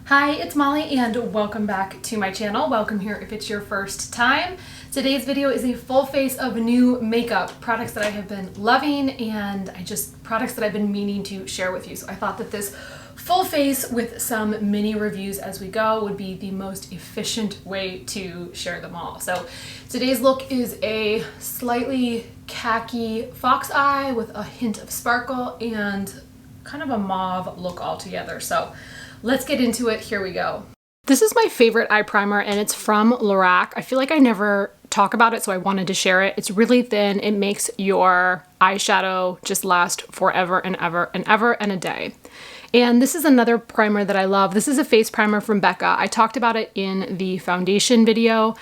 Hi, it's Molly and welcome back to my channel. Welcome here if it's your first time. Today's video is a full face of new makeup products that I have been loving and products that I've been meaning to share with you. So I thought that this full face with some mini reviews as we go would be the most efficient way to share them all. So today's look is a slightly khaki fox eye with a hint of sparkle and kind of a mauve look altogether. So let's get into it. Here we go. This is my favorite eye primer and it's from Lorac. I feel like I never talk about it, so I wanted to share it. It's really thin. It makes your eyeshadow just last forever and ever and ever and a day. And this is another primer that I love. This is a face primer from Becca. I talked about it in the foundation video,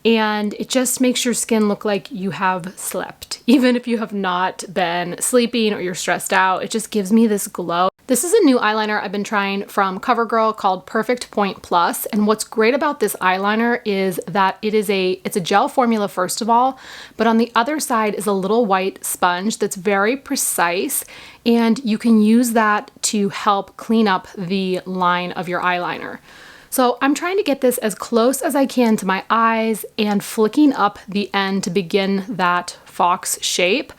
and it just makes your skin look like you have slept. Even if you have not been sleeping or you're stressed out, it just gives me this glow. This is a new eyeliner I've been trying from Covergirl called Perfect Point Plus, and what's great about this eyeliner is that it's a gel formula first of all, but on the other side is a little white sponge that's very precise, and you can use that to help clean up the line of your eyeliner. So I'm trying to get this as close as I can to my eyes and flicking up the end to begin that fox shape.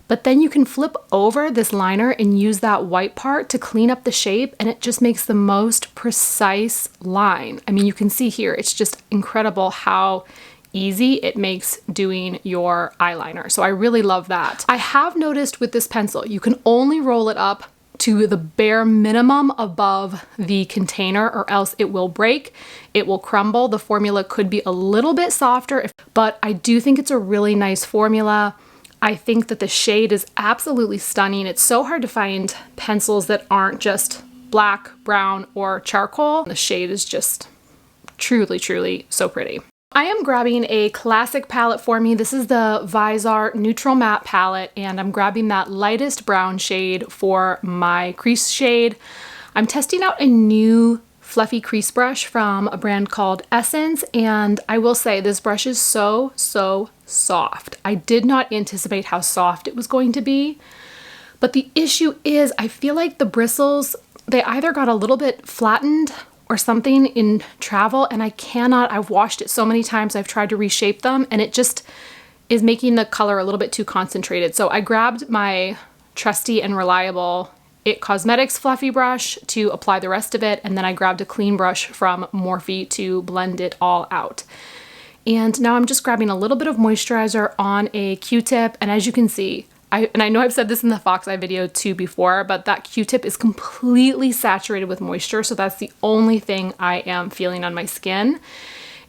But then you can flip over this liner and use that white part to clean up the shape, and it just makes the most precise line. I mean, you can see here, it's just incredible how easy it makes doing your eyeliner. So I really love that. I have noticed with this pencil, you can only roll it up to the bare minimum above the container or else it will break, it will crumble. The formula could be a little bit softer, but I do think it's a really nice formula. I think that the shade is absolutely stunning. It's so hard to find pencils that aren't just black, brown, or charcoal. The shade is just truly, truly so pretty. I am grabbing a classic palette for me. This is the Visor Neutral Matte palette, and I'm grabbing that lightest brown shade for my crease shade. I'm testing out a new fluffy crease brush from a brand called Essence, and I will say this brush is so soft. I did not anticipate how soft it was going to be, but the issue is I feel like the bristles, they either got a little bit flattened or something in travel, and I've washed it so many times, I've tried to reshape them, and it just is making the color a little bit too concentrated. So I grabbed my trusty and reliable It Cosmetics fluffy brush to apply the rest of it, and then I grabbed a clean brush from Morphe to blend it all out. And now I'm just grabbing a little bit of moisturizer on a Q-tip, and as you can see, I know I've said this in the Fox Eye video too before, but that Q-tip is completely saturated with moisture, so that's the only thing I am feeling on my skin.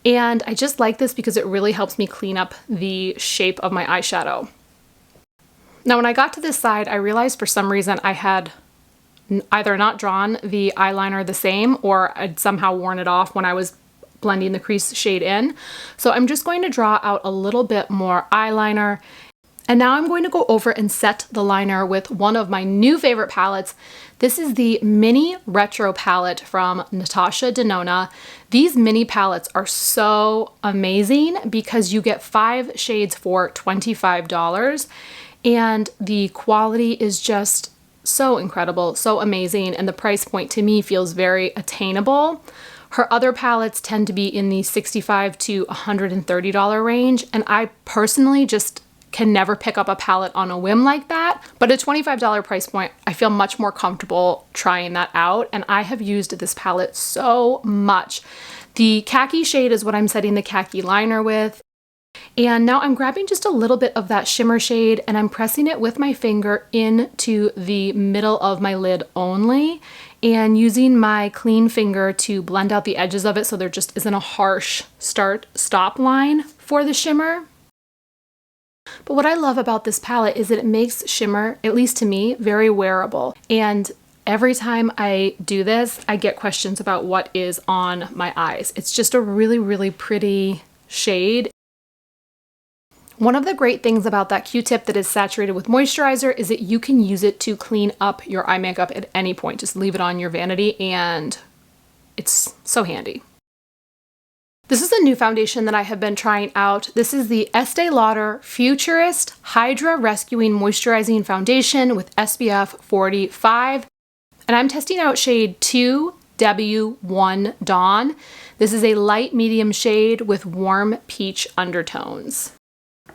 And I just like this because it really helps me clean up the shape of my eyeshadow. Now when I got to this side, I realized for some reason I had either not drawn the eyeliner the same or I'd somehow worn it off when I was blending the crease shade in. So I'm just going to draw out a little bit more eyeliner. And now I'm going to go over and set the liner with one of my new favorite palettes. This is the Mini Retro palette from Natasha Denona. These mini palettes are so amazing because you get 5 shades for $25, and the quality is just so incredible, so amazing, and the price point to me feels very attainable. Her other palettes tend to be in the $65 to $130 range, and I personally just can never pick up a palette on a whim like that. But at a $25 price point, I feel much more comfortable trying that out, and I have used this palette so much. The khaki shade is what I'm setting the khaki liner with. And now I'm grabbing just a little bit of that shimmer shade and I'm pressing it with my finger into the middle of my lid only, and using my clean finger to blend out the edges of it so there just isn't a harsh start-stop line for the shimmer. But what I love about this palette is that it makes shimmer, at least to me, very wearable. And every time I do this, I get questions about what is on my eyes. It's just a really pretty shade. One of the great things about that Q-tip that is saturated with moisturizer is that you can use it to clean up your eye makeup at any point. Just leave it on your vanity and it's so handy. This is a new foundation that I have been trying out. This is the Estee Lauder Futurist Hydra Rescuing Moisturizing Foundation with SPF 45. And I'm testing out shade 2 W1 Dawn. This is a light medium shade with warm peach undertones.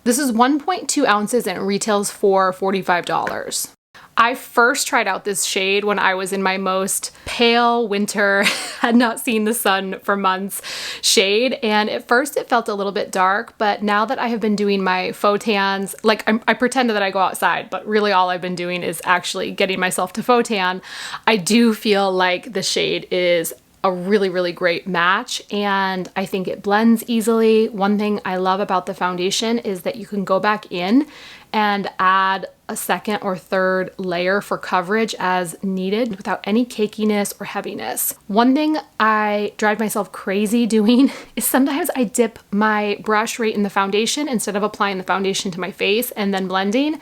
This is 1.2 ounces and it retails for $45. I first tried out this shade when I was in my most pale winter, had not seen the sun for months shade, and at first it felt a little bit dark, but now that I have been doing my faux tans, like I pretend that I go outside, but really all I've been doing is actually getting myself to faux tan, I do feel like the shade is a really, really great match, and I think it blends easily. One thing I love about the foundation is that you can go back in and add a second or third layer for coverage as needed without any cakiness or heaviness. One thing I drive myself crazy doing is sometimes I dip my brush right in the foundation instead of applying the foundation to my face and then blending,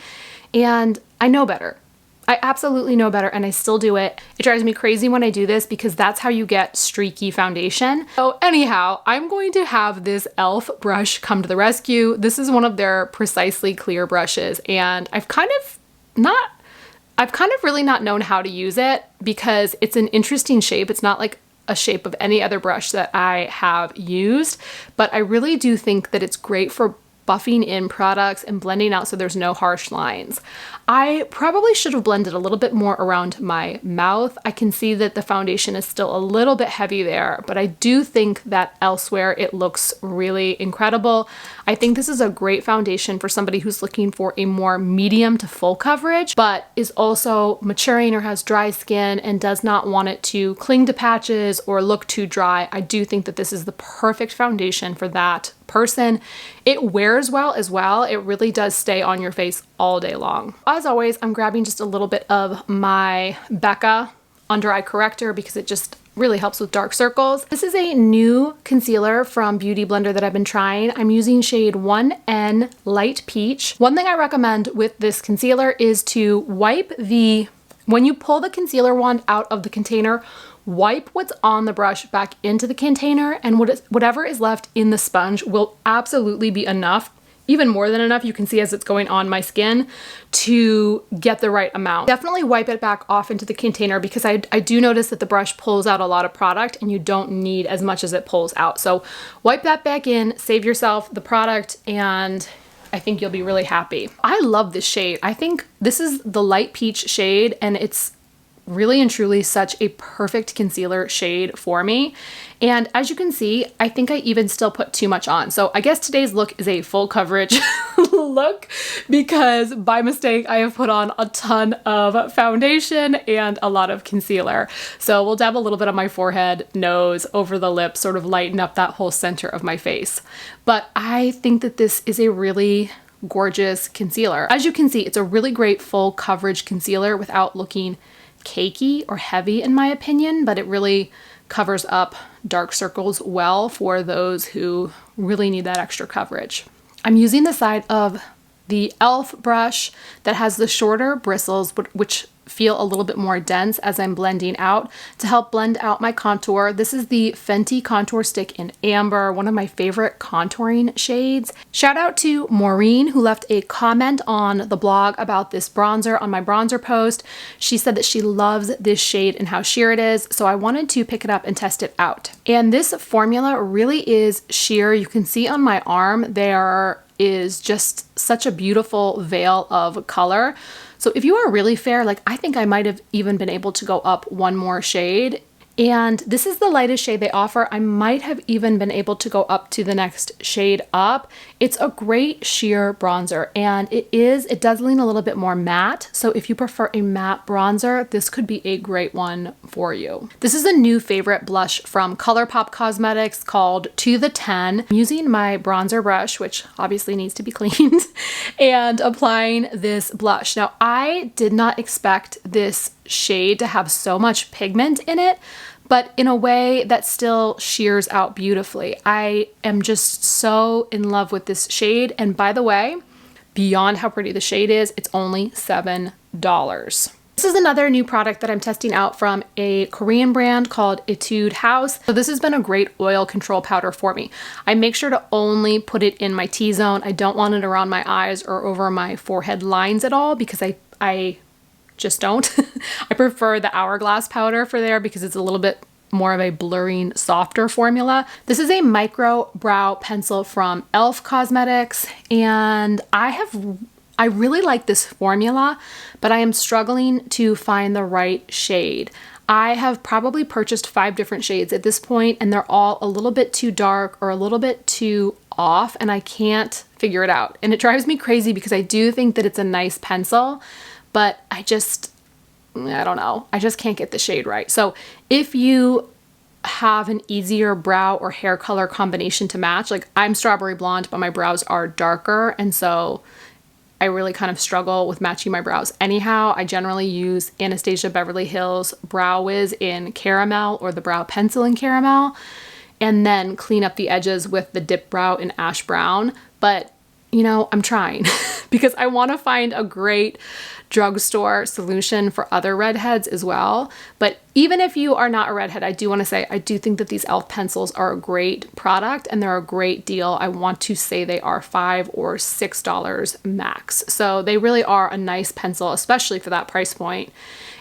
and I know better. I absolutely know better, and I still do it. It drives me crazy when I do this because that's how you get streaky foundation. So anyhow, I'm going to have this e.l.f. brush come to the rescue. This is one of their precisely clear brushes, and I've kind of really not known how to use it because it's an interesting shape. It's not like a shape of any other brush that I have used, but I really do think that it's great for buffing in products and blending out so there's no harsh lines. I probably should have blended a little bit more around my mouth. I can see that the foundation is still a little bit heavy there, but I do think that elsewhere it looks really incredible. I think this is a great foundation for somebody who's looking for a more medium to full coverage, but is also maturing or has dry skin and does not want it to cling to patches or look too dry. I do think that this is the perfect foundation for that person. It wears well as well. It really does stay on your face all day long. As always, I'm grabbing just a little bit of my Becca Under Eye Corrector because it just really helps with dark circles. This is a new concealer from Beautyblender that I've been trying. I'm using shade 1N Light Peach. One thing I recommend with this concealer is to when you pull the concealer wand out of the container, wipe what's on the brush back into the container, and whatever is left in the sponge will absolutely be enough, even more than enough, you can see as it's going on my skin, to get the right amount. Definitely wipe it back off into the container because I do notice that the brush pulls out a lot of product and you don't need as much as it pulls out. So wipe that back in, save yourself the product, and I think you'll be really happy. I love this shade. I think this is the light peach shade, and it's really and truly such a perfect concealer shade for me. And as you can see, I think I even still put too much on. So I guess today's look is a full coverage look because by mistake, I have put on a ton of foundation and a lot of concealer. So we'll dab a little bit on my forehead, nose, over the lips, sort of lighten up that whole center of my face. But I think that this is a really gorgeous concealer. As you can see, it's a really great full coverage concealer without looking cakey or heavy in my opinion, but it really covers up dark circles well for those who really need that extra coverage. I'm using the side of the e.l.f. brush that has the shorter bristles, which feel a little bit more dense as I'm blending out to help blend out my contour. This is the Fenty Contour Stick in Amber, one of my favorite contouring shades. Shout out to Maureen who left a comment on the blog about this bronzer on my bronzer post. She said that she loves this shade and how sheer it is, so I wanted to pick it up and test it out. And this formula really is sheer. You can see on my arm there is just such a beautiful veil of color. So if you are really fair, like I think I might have even been able to go up one more shade. And this is the lightest shade they offer. I might have even been able to go up to the next shade up. It's a great sheer bronzer, and it does lean a little bit more matte. So if you prefer a matte bronzer, this could be a great one for you. This is a new favorite blush from Colourpop Cosmetics called To the 10. I'm using my bronzer brush, which obviously needs to be cleaned, and applying this blush. Now, I did not expect this shade to have so much pigment in it, but in a way that still sheers out beautifully. I am just so in love with this shade. And by the way, beyond how pretty the shade is, it's only $7. This is another new product that I'm testing out from a Korean brand called Etude House. So this has been a great oil control powder for me. I make sure to only put it in my T-zone. I don't want it around my eyes or over my forehead lines at all because I just don't. I prefer the Hourglass powder for there because it's a little bit more of a blurring, softer formula. This is a micro brow pencil from e.l.f. Cosmetics, and I really like this formula, but I am struggling to find the right shade. I have probably purchased 5 different shades at this point, and they're all a little bit too dark or a little bit too off, and I can't figure it out. And it drives me crazy because I do think that it's a nice pencil, but I don't know. I just can't get the shade right. So if you have an easier brow or hair color combination to match, like I'm strawberry blonde, but my brows are darker, and so I really kind of struggle with matching my brows anyhow. I generally use Anastasia Beverly Hills Brow Wiz in Caramel or the Brow Pencil in Caramel, and then clean up the edges with the Dip Brow in Ash Brown. But, you know, I'm trying because I want to find a great drugstore solution for other redheads as well. But even if you are not a redhead, I do want to say I do think that these e.l.f. pencils are a great product and they're a great deal. I want to say they are $5 or $6 max. So they really are a nice pencil, especially for that price point.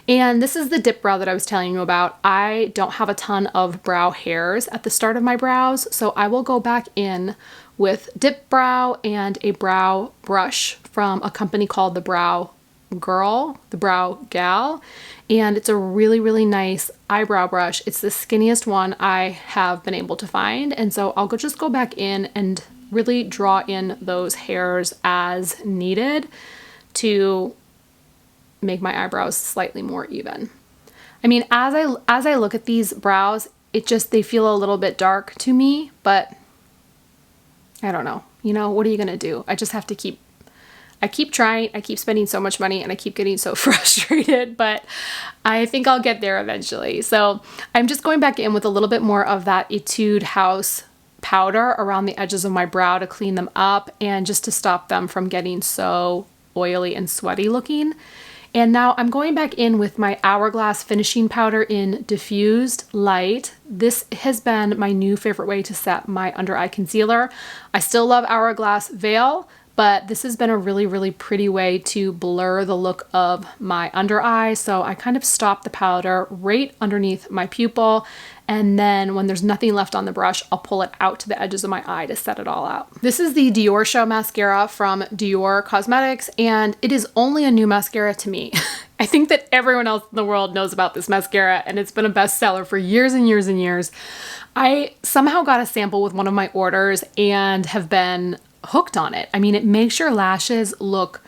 And this is the dip brow that I was telling you about. I don't have a ton of brow hairs at the start of my brows, so I will go back in with dip brow and a brow brush from a company called the Brow Gal, and it's a really, really nice eyebrow brush. It's the skinniest one I have been able to find, and so I'll just go back in and really draw in those hairs as needed to make my eyebrows slightly more even. I mean, as I look at these brows, they feel a little bit dark to me, but I don't know. You know, what are you gonna do? I just have to keep trying. I keep spending so much money and I keep getting so frustrated, but I think I'll get there eventually. So I'm just going back in with a little bit more of that Etude House powder around the edges of my brow to clean them up and just to stop them from getting so oily and sweaty looking. And now I'm going back in with my Hourglass finishing powder in Diffused Light. This has been my new favorite way to set my under eye concealer. I still love Hourglass Veil, but this has been a really, really pretty way to blur the look of my under eye. So I kind of stop the powder right underneath my pupil, and then when there's nothing left on the brush, I'll pull it out to the edges of my eye to set it all out. This is the Dior Show mascara from Dior Cosmetics, and it is only a new mascara to me. I think that everyone else in the world knows about this mascara, and it's been a bestseller for years and years and years. I somehow got a sample with one of my orders and have been hooked on it. I mean, it makes your lashes look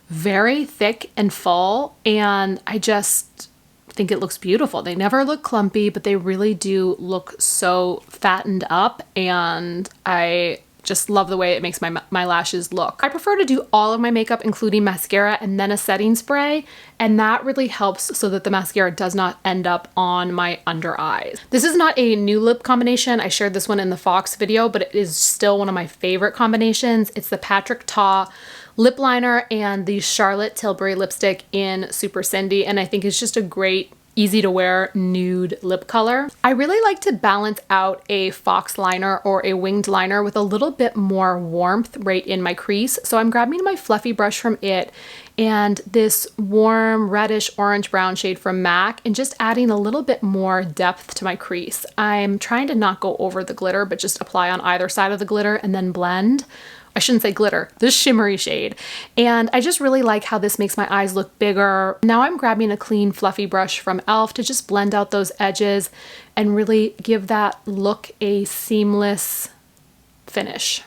very thick and full, and I just think it looks beautiful. They never look clumpy, but they really do look so fattened up, and I just love the way it makes my lashes look. I prefer to do all of my makeup, including mascara and then a setting spray, and that really helps so that the mascara does not end up on my under eyes. This is not a new lip combination. I shared this one in the Fox video, but it is still one of my favorite combinations. It's the Patrick Ta lip liner and the Charlotte Tilbury lipstick in Super Cindy, and I think it's just a great, easy to wear nude lip color. I really like to balance out a Fox liner or a winged liner with a little bit more warmth right in my crease. So I'm grabbing my fluffy brush from IT and this warm reddish orange brown shade from MAC and just adding a little bit more depth to my crease. I'm trying to not go over the glitter, but just apply on either side of the glitter and then blend. I shouldn't say glitter, this shimmery shade. And I just really like how this makes my eyes look bigger. Now I'm grabbing a clean fluffy brush from e.l.f. to just blend out those edges and really give that look a seamless finish.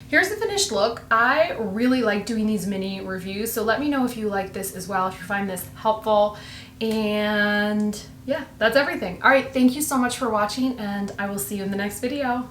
Here's the finished look. I really like doing these mini reviews, so let me know if you like this as well, if you find this helpful. And yeah, that's everything. All right, thank you so much for watching, and I will see you in the next video.